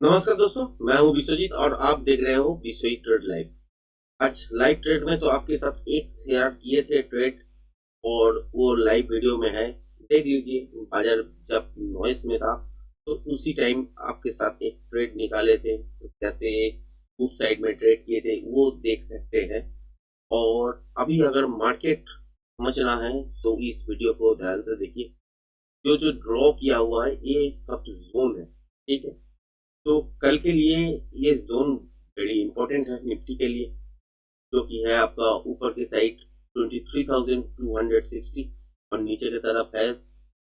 नमस्कार दोस्तों, मैं हूं विश्वजीत और आप देख रहे हो विश्वई ट्रेड लाइव। आज लाइव ट्रेड में तो आपके साथ एक शेयर किए थे ट्रेड और वो लाइव वीडियो में है। देख लीजिए, बाजार जब नॉइस में था तो उसी टाइम आपके साथ एक ट्रेड निकाले थे, तो कैसे उस साइड में ट्रेड किए थे वो देख सकते हैं। और अभी अगर मार्केट समझना है तो इस वीडियो को ध्यान से देखिए। जो जो ड्रॉ किया हुआ है ये सब जोन है, ठीक है। तो कल के लिए ये जोन वेरी इंपॉर्टेंट है निफ्टी के लिए, जो कि है आपका ऊपर की साइड 23,260 और नीचे की तरफ है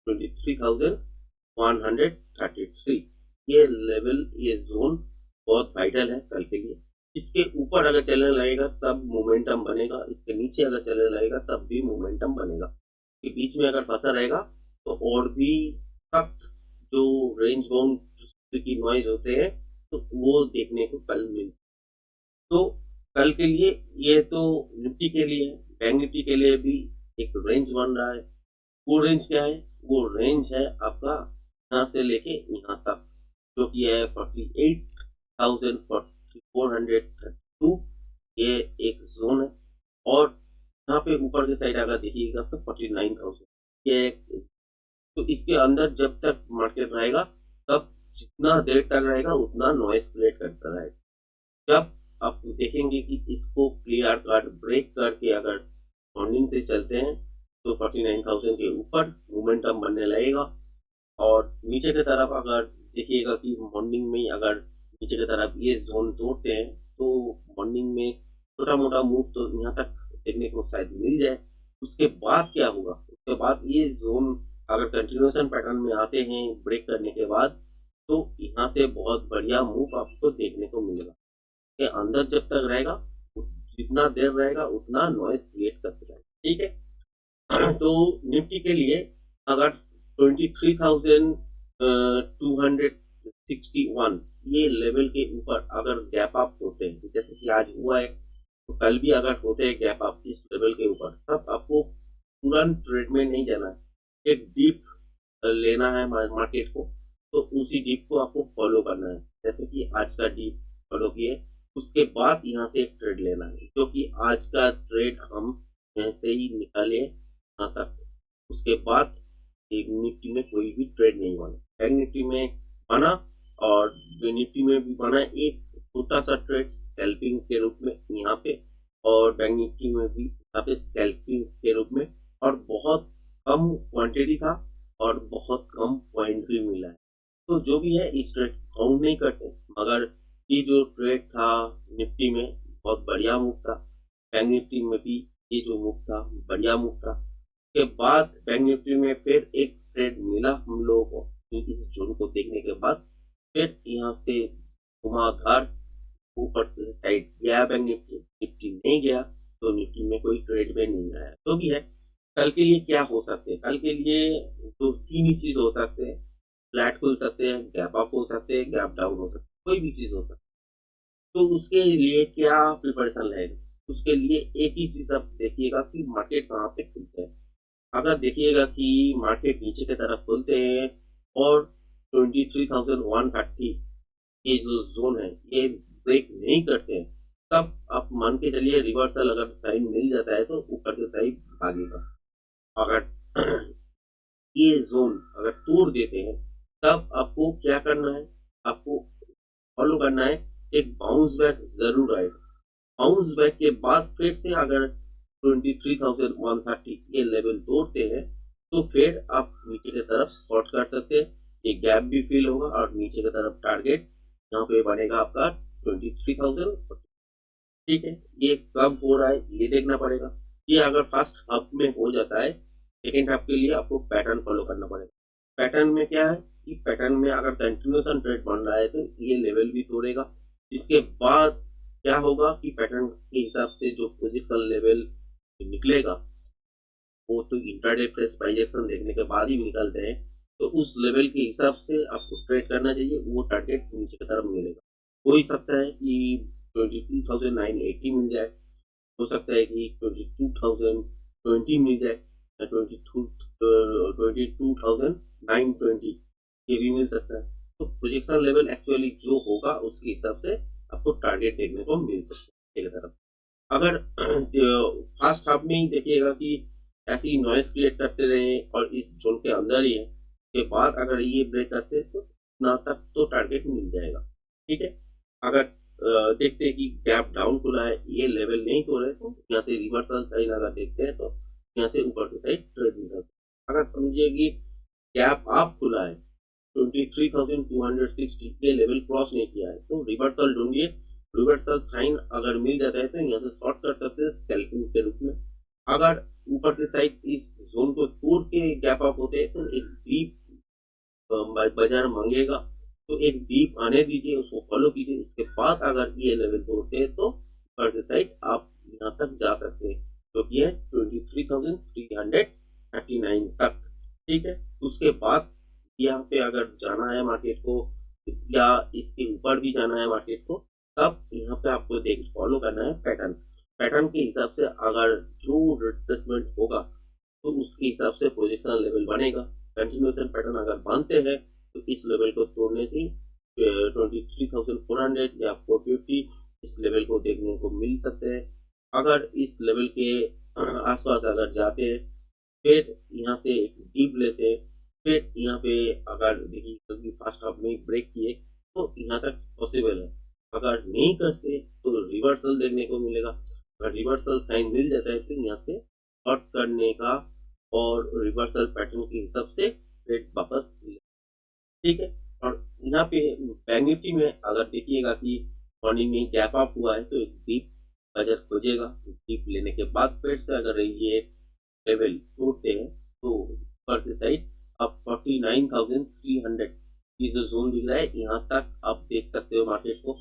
23,133। ये लेवल, ये जोन बहुत वाइटल है कल के लिए। इसके ऊपर अगर चलने लगेगा तब मोमेंटम बनेगा, इसके नीचे अगर चलने लगेगा तब भी मोमेंटम बनेगा। के बीच में अगर फंसा रहेगा तो और भी सख्त जो रेंज बाउंड की नॉइज होते हैं तो वो देखने को कल मिल। तो कल के लिए ये तो निफ्टी के लिए है। बैंक निफ्टी के लिए भी एक रेंज बन रहा है। वो रेंज क्या है? वो रेंज है आपका यहाँ से लेके यहाँ तक, जो कि है 48,432। ये एक जोन है। और यहाँ पे ऊपर की साइड अगर देखिएगा तो 49,000, ये एक। तो इसके अंदर जब तक मार्केट रहेगा तब जितना देर तक रहेगा उतना नॉइस क्रिएट करता रहेगा। जब आप देखेंगे कि इसको क्लियर कट ब्रेक करके अगर मॉर्निंग से चलते हैं तो 49,000 के ऊपर मोमेंटम बनने लगेगा। और नीचे की तरफ अगर देखिएगा कि मॉर्निंग में अगर नीचे की तरफ ये जोन तोड़ते हैं तो मॉर्निंग में छोटा मोटा मूव तो यहाँ तक देखने को शायद मिल जाए। उसके बाद क्या होगा? उसके बाद ये जोन अगर कंटिन्यूएशन पैटर्न में आते हैं ब्रेक करने के बाद, तो यहाँ से बहुत बढ़िया मूव आपको देखने को मिलेगा। के अंदर जब तक रहेगा, जितना देर रहेगा उतना नॉइस क्रिएट करते रहेगा, ठीक है। तो निफ्टी के लिए अगर 23,261 ये लेवल के ऊपर अगर गैप अप होते हैं, जैसे कि आज हुआ है, तो कल भी अगर होते हैं गैप अप इस लेवल के ऊपर, तब आपको तुरंत ट्रेड में नहीं जाना है। एक डीप लेना है मार्केट को, तो उसी डीप को आपको फॉलो करना है, जैसे कि आज का डीप फॉलो किए। उसके बाद यहाँ से एक ट्रेड लेना है, क्योंकि आज का ट्रेड हम यहाँ से ही निकाले यहाँ तक। उसके बाद एक निफ्टी में कोई भी ट्रेड नहीं बना। बैंक निफ्टी में बना और निफ्टी में भी बना एक छोटा सा ट्रेड स्कैल्पिंग के रूप में यहाँ पे, और बैंक निफ्टी में भी यहाँ पे स्कैल्पिंग के रूप में, और बहुत कम क्वांटिटी था और बहुत कम पॉइंट भी मिला है। तो जो भी है इस ट्रेड काउंट नहीं करते, मगर ये जो ट्रेड था निफ्टी में बहुत बढ़िया मूव था। बैंक निफ्टी में भी ये जो मूव था बढ़िया मूव था। के बाद बैंक निफ्टी में फिर एक ट्रेड मिला हम लोगों को इस जोन को देखने के बाद, फिर यहाँ से घुमावदार ऊपर साइड गया बैंक निफ्टी। निफ्टी नहीं गया तो निफ्टी में कोई ट्रेड में नहीं आया। तो भी है कल के लिए क्या हो सकते हैं? कल के लिए तो तीन ही चीज हो सकते हैं। फ्लैट खुल सकते हैं, गैप अप हो सकते हैं, गैप डाउन हो सकते हैं, कोई भी चीज हो सकती है। तो उसके लिए क्या प्रिपरेशन रहेगा? उसके लिए एक ही चीज आप देखिएगा कि मार्केट कहाँ पे खुलते हैं। अगर देखिएगा कि मार्केट नीचे की तरफ खुलते हैं और 23,130 ये जो जोन है ये ब्रेक नहीं करते हैं, तब आप मान के चलिए रिवर्सल अगर साइन मिल जाता है तो ऊपर की साइड भागेगा। अगर ये जोन अगर तोड़ देते हैं तब आपको क्या करना है? आपको फॉलो करना है, एक बाउंस बैक जरूर आएगा। बाउंस बैक के बाद फिर से अगर 23,130 ये लेवल तोड़ते हैं तो फिर आप नीचे की तरफ शॉर्ट कर सकते हैं। ये गैप भी फिल होगा और नीचे की तरफ टारगेट यहाँ पे बनेगा आपका 23,000। ठीक है, ये कब हो रहा है ये देखना पड़ेगा। ये अगर फर्स्ट हाफ में हो जाता है, सेकेंड हाफ के लिए आपको पैटर्न फॉलो करना पड़ेगा। पैटर्न में क्या है कि पैटर्न में अगर कंटिन्यूएशन ट्रेड बन रहा है तो ये लेवल भी तोड़ेगा। इसके बाद क्या होगा कि पैटर्न के हिसाब से जो पोजिशन लेवल निकलेगा वो तो इंट्राडे फ्रेश प्राइजेक्शन देखने के बाद ही निकलते हैं। तो उस लेवल के हिसाब से आपको ट्रेड करना चाहिए, वो टारगेट नीचे की तरफ मिलेगा। हो ही सकता है कि 22,980 मिल जाए, हो सकता है कि 22,020 मिल जाए, या 22,920 ये भी मिल सकता है। तो प्रोजेक्शन लेवल एक्चुअली जो होगा उसके हिसाब से आपको टारगेट देखने को मिल सकता है तरफ। अगर फर्स्ट हाफ में ही देखिएगा कि ऐसी नॉइस क्रिएट करते रहे और इस जोन के अंदर ही है, के बाद अगर ये ब्रेक करते हैं तो ना तक तो टारगेट मिल जाएगा। ठीक है, अगर देखते हैं कि गैप डाउन खुला है, ये लेवल नहीं तोड़े तो यहाँ से रिवर्सल साइन अगर देखते हैं तो यहाँ से ऊपर की साइड ट्रेड निकल सकता है। अगर समझिए कि गैप अप खुला है 23,260 के लेवल क्रॉस नहीं किया है तो रिवर्सल ढूंढिए। रिवर्सल साइन अगर मिल जाता है तो यहाँ से शॉर्ट कर सकते हैं स्कैल्पिंग के रूप में। अगर ऊपर की साइड इस जोन को तोड़ के गैप अप होते हैं तो एक डीप बाजार मांगेगा, तो एक डीप आने दीजिए, उसको फॉलो कीजिए। उसके बाद अगर ये लेवल तोड़ते हैं तो ऊपर की साइड आप यहाँ तक जा सकते हैं जो कि है 23,339 तक। ठीक है, उसके बाद यहाँ पे अगर जाना है मार्केट को या इसके ऊपर भी जाना है मार्केट को, तब यहाँ पे आपको देख फॉलो करना है पैटर्न। पैटर्न के हिसाब से अगर जो रिट्रेसमेंट होगा तो उसके हिसाब से पोजीशन लेवल बनेगा। कंटिन्यूएशन पैटर्न अगर मानते हैं तो इस लेवल को तोड़ने से 23,400 या 450 इस लेवल को देखने को मिल सकते हैं। अगर इस लेवल के आसपास अगर जाते हैं फिर यहाँ से डीप लेते हैं, फिर यहाँ पे अगर देखिए फर्स्ट हाफ में ब्रेक किए तो यहाँ तक पॉसिबल है। अगर नहीं करते तो रिवर्सल देखने को मिलेगा। अगर रिवर्सल साइन मिल जाता है तो यहाँ से शॉर्ट करने का और रिवर्सल पैटर्न के हिसाब से ट्रेड वापस। ठीक है, और यहाँ पे बैंक निफ्टी में अगर देखिएगा कि मॉर्निंग में गैप अप हुआ है तो एक डीप बाजार खोजेगा। डीप लेने के बाद फिर से अगर ये लेवल तोड़ते हैं तो ऊपर की साइड आप 49,300 की जो जोन दिख रहा है यहाँ तक आप देख सकते हो मार्केट को।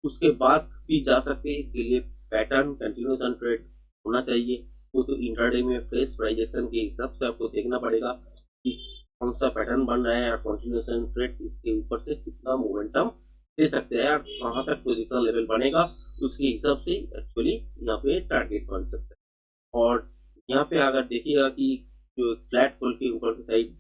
उसके बाद भी जा सकते हैं, इसके लिए पैटर्न कंटिन्यूएशन ट्रेड होना चाहिए। वो तो इंट्राडे में फेस प्राइजेशन के हिसाब से आपको देखना पड़ेगा कि कौन सा पैटर्न बन रहा है और कंटिन्यूएशन ट्रेड इसके ऊपर से कितना मोमेंटम दे सकते हैं और कहाँ तक पोजीशन लेवल बनेगा उसके हिसाब से एक्चुअली यहाँ पे टारगेट बन सकता है। और यहाँ पे अगर देखिएगा कि जो फ्लैट खोल के ऊपर की साइड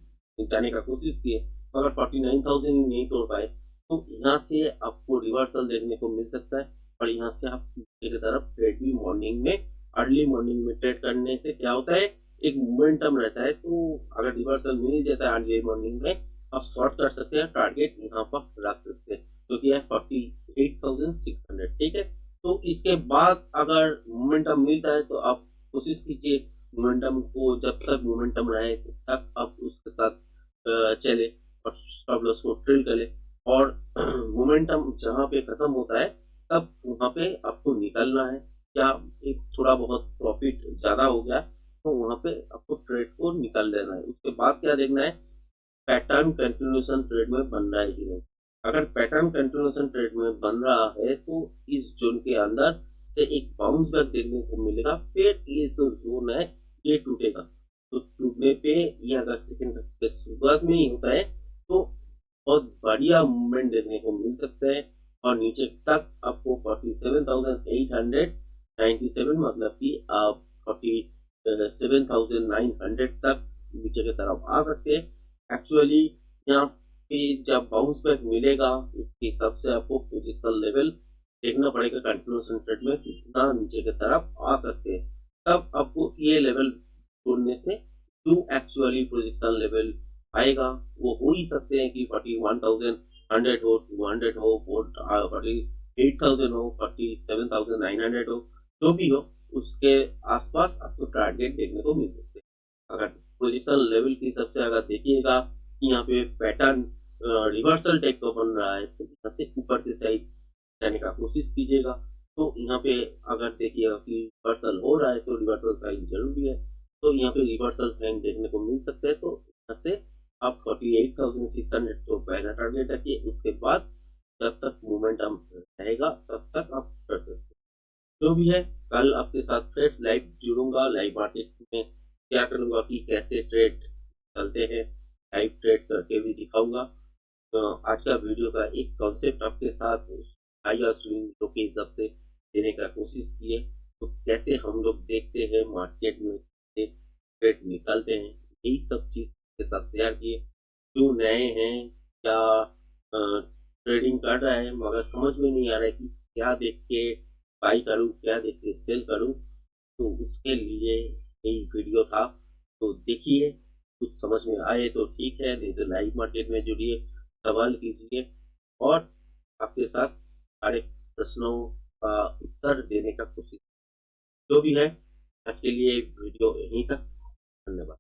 जाने का कोशिश किए अगर 49,000 नहीं तोड़ पाए तो यहाँ से आपको रिवर्सल देखने को मिल सकता है। और यहाँ से आप नीचे की तरफ ट्रेड भी मॉर्निंग में अर्ली मॉर्निंग में ट्रेड करने से क्या होता है एक मोमेंटम रहता है। तो अगर रिवर्सल मिल जाता है अर्ली मॉर्निंग में आप शॉर्ट कर सकते हैं, टारगेट यहाँ पर रख सकते हैं जो कि है 48,600। ठीक है, तो इसके बाद अगर मोमेंटम मिलता है तो आप कोशिश कीजिए मोमेंटम को जब तक मोमेंटम रहे तब तक आप उसके साथ चले और स्टॉप लॉस को ट्रिल करें। और मोमेंटम जहां पे खत्म होता है तब वहां पे आपको निकलना है। या एक थोड़ा बहुत प्रॉफिट ज्यादा हो गया तो वहां पे आपको ट्रेड को निकल देना है। उसके बाद क्या देखना है पैटर्न कंटिन्यूएशन ट्रेड में बन रहा है कि नहीं। अगर पैटर्न कंटिन्यूएशन ट्रेड में बन रहा है तो इस जोन के अंदर से एक बाउंस बैक देखने को मिलेगा। फिर ये जो जोन है ये टूटेगा, तो टूटने पे ये अगर सेकंड के शुरुआत में ही होता है तो बहुत बढ़िया मूवमेंट देखने को मिल सकता है। और नीचे तक आपको 47,897 मतलब कि आप 47,900 तक नीचे की तरफ आ सकते हैं। एक्चुअली यहाँ पे जब बाउंस बैक मिलेगा उसके हिसाब से आपको पोजिशन लेवल देखना पड़ेगा कंटिन्यूएशन ट्रेड में कितना नीचे की तरफ आ सकते हैं। तब आपको ये लेवल तोड़ने से जो एक्चुअली पोजिशन लेवल आएगा वो हो ही सकते हैं कि 41,100 हो, 200 हो, 48,000 हो, 47,900 हो, जो भी हो उसके आसपास आपको टारगेट देखने को मिल सकते हैं। अगर पोजिशन लेवल के हिसाब से अगर देखिएगा कि यहाँ पे पैटर्न रिवर्सल टाइप का बन रहा है तो यहाँ से ऊपर की साइड जाने का कोशिश कीजिएगा। तो यहाँ पे अगर देखिएगा कि रिवर्सल हो रहा है तो रिवर्सल साइन जरूरी है, तो यहाँ पे रिवर्सल साइन देखने को मिल सकता है। तो यहाँ से आप 48,600 तो पहला टारगेट रखिए। उसके बाद जब तक मोमेंटम रहेगा तब तक आप कर सकते हैं। जो भी है कल आपके साथ फिर लाइव जुड़ूंगा, लाइव मार्केट में क्या करूंगा कि कैसे ट्रेड चलते हैं लाइव ट्रेड करके भी दिखाऊंगा। तो आज का वीडियो का एक कॉन्सेप्ट आपके साथ हाई स्विंग लो के हिसाब से देने का कोशिश किए। तो कैसे हम लोग देखते हैं मार्केट में ट्रेड निकालते हैं, यही सब चीज के साथ शेयर किए। जो नए हैं या ट्रेडिंग कर रहे हैं मगर समझ में नहीं आ रहा है कि क्या देख के बाई करूं, क्या देख के सेल करूं, तो उसके लिए यही वीडियो था। तो देखिए, कुछ समझ में आए तो ठीक है, नहीं तो लाइव मार्केट में जुड़िए, सवाल कीजिए और आपके साथ सारे प्रश्नों का उत्तर देने का कोशिश। जो भी है, आज के लिए वीडियो यहीं तक। धन्यवाद।